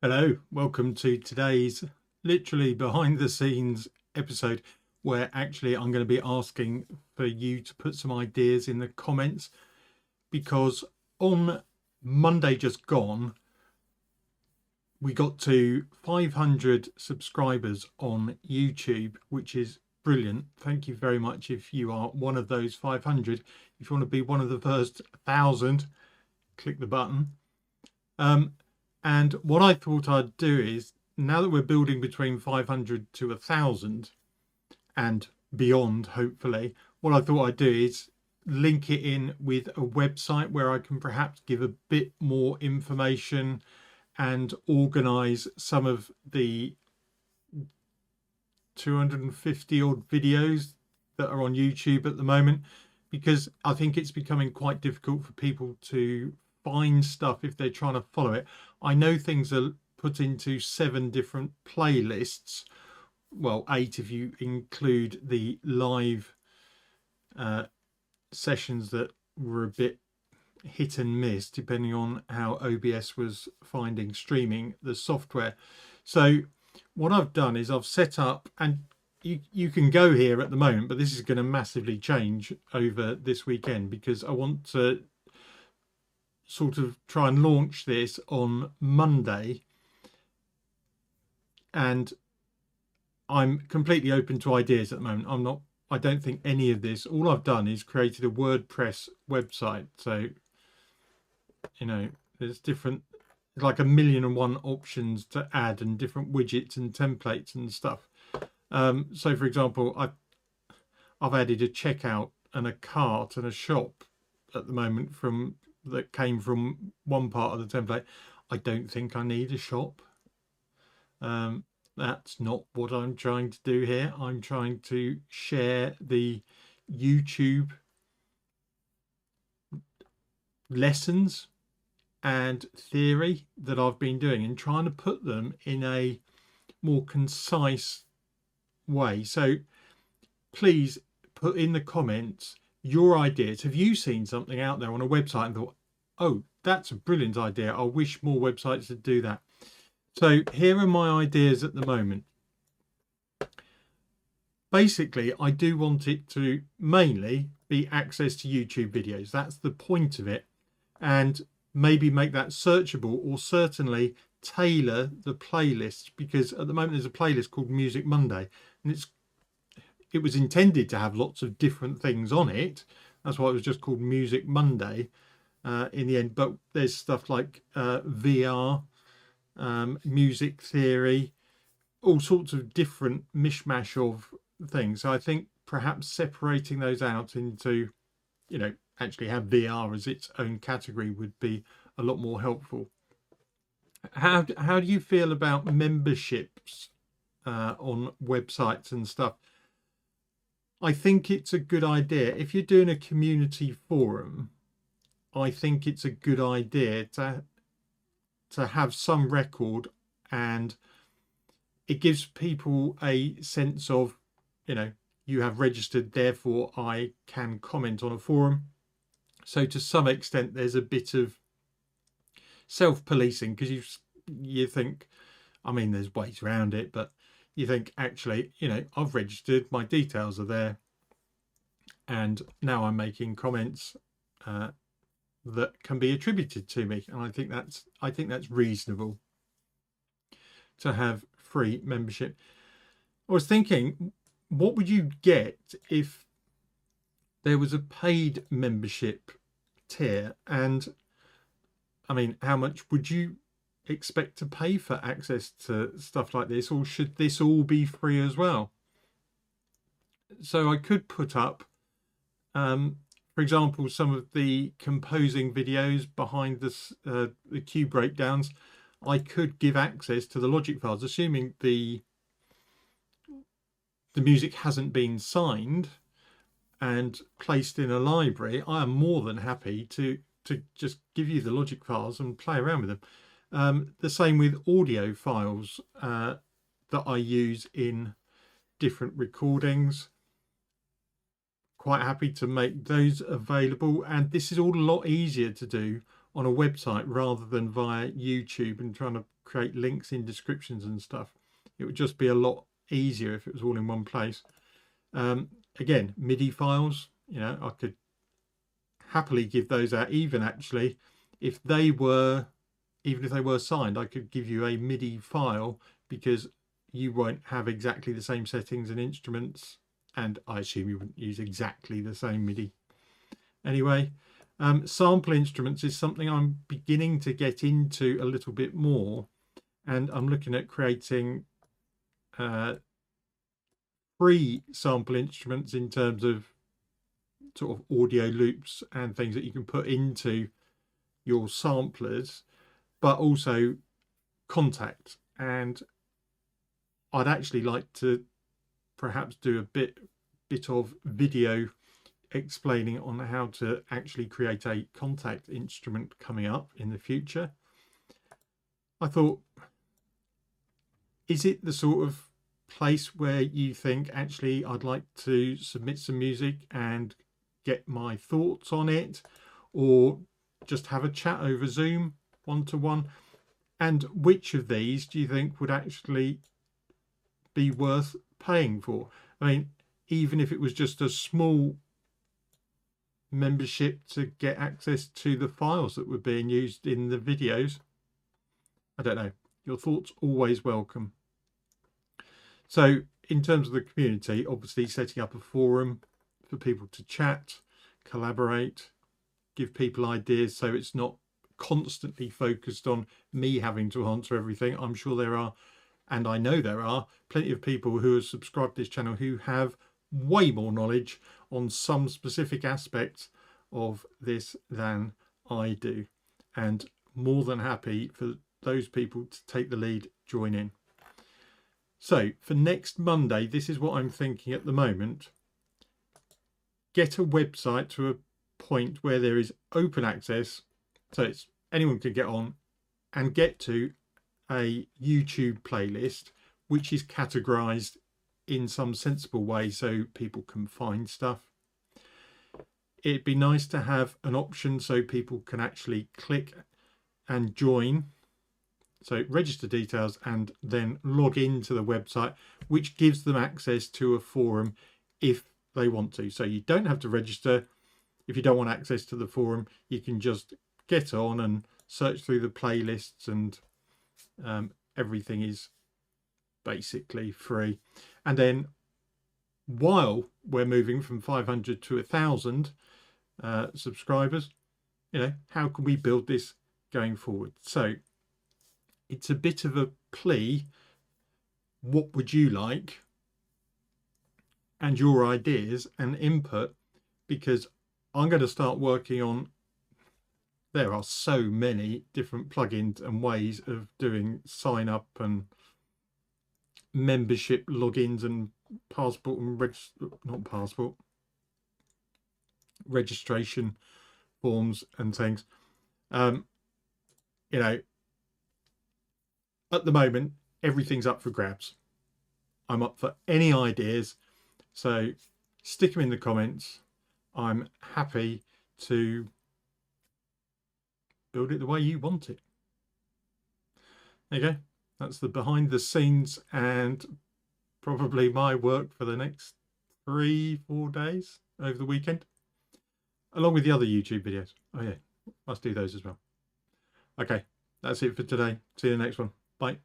Hello, welcome to today's literally behind the scenes episode where actually I'm going to be asking for you to put some ideas in the comments, because on Monday just gone we got to 500 subscribers on YouTube, which is brilliant. Thank you very much if you are one of those 500. If you want to be one of the first 1,000, click the button. And what I thought I'd do is, now that we're building between 500 to 1,000 and beyond, hopefully, what I thought I'd do is link it in with a website where I can perhaps give a bit more information and organize some of the 250 odd videos that are on YouTube at the moment, because I think it's becoming quite difficult for people to find stuff if they're trying to follow it. I know things are put into 7 different playlists, well 8 if you include the live sessions that were a bit hit and miss depending on how OBS was finding streaming the software. So what I've done is I've set up, and you can go here at the moment, but this is going to massively change over this weekend because I want to sort of try and launch this on Monday, and I'm completely open to ideas at the moment. I don't think any of this, all I've done is created a WordPress website. So there's different, like 1,000,001 options to add and different widgets and templates and stuff. So for example, I've added a checkout and a cart and a shop at the moment that came from one part of the template. I don't think I need a shop. That's not what I'm trying to do here. I'm trying to share the YouTube lessons and theory that I've been doing and trying to put them in a more concise way. So please put in the comments your ideas. Have you seen something out there on a website and thought, oh, that's a brilliant idea, I wish more websites would do that? So here are my ideas at the moment. Basically, I do want it to mainly be access to YouTube videos. That's the point of it. And maybe make that searchable, or certainly tailor the playlist, because at the moment there's a playlist called Music Monday, and it was intended to have lots of different things on it. That's why it was just called Music Monday in the end. But there's stuff like VR, music theory, all sorts of different mishmash of things. So I think perhaps separating those out into, actually have VR as its own category would be a lot more helpful. How do you feel about memberships on websites and stuff? I think it's a good idea. If you're doing a community forum, I think it's a good idea to have some record, and it gives people a sense of, you have registered, therefore I can comment on a forum. So to some extent there's a bit of self-policing, because you think, I mean there's ways around it, but you think actually, I've registered, my details are there, and now I'm making comments that can be attributed to me, and I think that's reasonable to have free membership. I was thinking, what would you get if there was a paid membership tier? And I mean, how much would you expect to pay for access to stuff like this, or should this all be free as well? So I could put up, for example, some of the composing videos behind the cue breakdowns. I could give access to the Logic files, assuming the music hasn't been signed and placed in a library. I am more than happy to just give you the Logic files and play around with them. The same with audio files that I use in different recordings. Quite happy to make those available, and this is all a lot easier to do on a website rather than via YouTube and trying to create links in descriptions and stuff. It would just be a lot easier if it was all in one place. Again, MIDI files, you know, I could happily give those out. Even actually, if they were signed, I could give you a MIDI file, because you won't have exactly the same settings and instruments, and I assume you wouldn't use exactly the same MIDI. Anyway, sample instruments is something I'm beginning to get into a little bit more, and I'm looking at creating free sample instruments in terms of sort of audio loops and things that you can put into your samplers, but also Kontakt. And I'd actually like to perhaps do a bit of video explaining on how to actually create a Kontakt instrument coming up in the future. I thought, is it the sort of place where you think, actually, I'd like to submit some music and get my thoughts on it, or just have a chat over Zoom one-to-one? And which of these do you think would actually be worth paying for? I mean, even if it was just a small membership to get access to the files that were being used in the videos. I don't know. Your thoughts always welcome. So in terms of the community, obviously setting up a forum for people to chat, collaborate, give people ideas, so it's not constantly focused on me having to answer everything. I'm sure there are, and I know there are, plenty of people who have subscribed to this channel who have way more knowledge on some specific aspects of this than I do, and more than happy for those people to take the lead, join in. So for next Monday, this is what I'm thinking at the moment. Get a website to a point where there is open access, so it's anyone can get on and get to a YouTube playlist which is categorized in some sensible way so people can find stuff. It'd be nice to have an option so people can actually click and join, so register details and then log into the website, which gives them access to a forum if they want to. So you don't have to register. If you don't want access to the forum, you can just get on and search through the playlists, and everything is basically free. And then while we're moving from 500 to 1,000 subscribers, you know, how can we build this going forward? So it's a bit of a plea. What would you like? And your ideas and input, because I'm going to start working on, there are so many different plugins and ways of doing sign up and membership logins and passport and registration forms and things. You know, at the moment, everything's up for grabs. I'm up for any ideas, so stick them in the comments. I'm happy to build it the way you want it. There you go. That's the behind the scenes and probably my work for the next 3-4 days over the weekend, along with the other YouTube videos. Oh yeah, must do those as well. Okay, that's it for today. See you in the next one. Bye.